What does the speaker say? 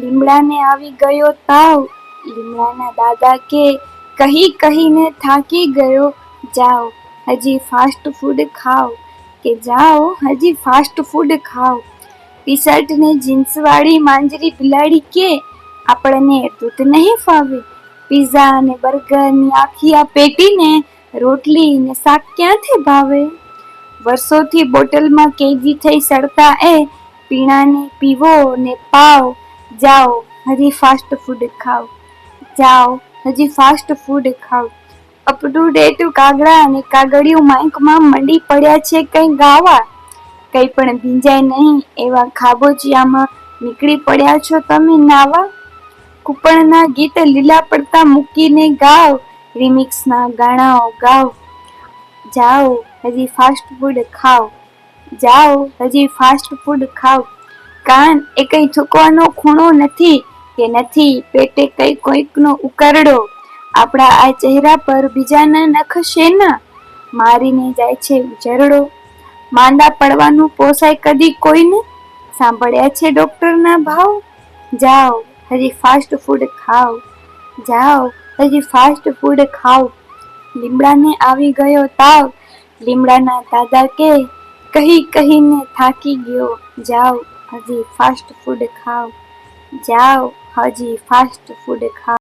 લીમડાને આવી ગયો તાવ. લીમડાના દાદા કે કહી કહીને થાકી ગયો. જાઓ હજી ફાસ્ટ ફૂડ ખાઓ, કે જાઓ હજી ફાસ્ટ ફૂડ ખાઓ. ટી શર્ટ ને જીન્સ વાળી માંજરી બિલાડી કે આપણને દૂધ નહીં ફાવે. પીઝા અને બર્ગર ની આખી આ પેટીને રોટલી ને શાક ક્યાંથી ભાવે. વર્ષોથી બોટલમાં કેદી થઈ સડતા એ પીણાને પીવો ને પાવ. જાઓ હજી ફાસ્ટ ફૂડ ખાઓ, જાઓ હજી ફાસ્ટ ફૂડ ખાઓ. અપ ટુ ડેટ કાગડા અને કાગડિયું માઇકમાં મંડી પડ્યા છે કંઈ ગાવા. કંઈ પણ ભીંજાય નહીં એવા ખાબોચિયામાં નીકળી પડ્યા છો તમે નાવા. કૂપણના ગીત લીલા પડતા મૂકીને ગાવ, રિમિક્સના ગાણાઓ ગાવ. જાઓ હજી ફાસ્ટ ફૂડ ખાઓ, જાઓ હજી ફાસ્ટ ફૂડ ખાઓ. કાન એ કંઈ થૂકવાનો ખૂણો નથી, કે નથી પેટે કઈ કોઈકનો ઉકરડો. આપણા આ ચહેરા પર બીજાના નખ શેના, મારીને જાય છે ઉજરડો. માંદા પડવાનું પોસાય કદી કોઈને, સાંભળ્યા છે ડોક્ટરના ભાવ. જાઓ હજી ફાસ્ટ ફૂડ ખાઓ, જાઓ હજી ફાસ્ટ ફૂડ ખાઓ. લીમડાને આવી ગયો તાવ. લીમડાના દાદા કે કહી કહીને થાકી ગયો. જાઓ હજી ફાસ્ટ ફૂડ ખાઓ, જાઓ હજી ફાસ્ટ ફૂડ ખાઓ.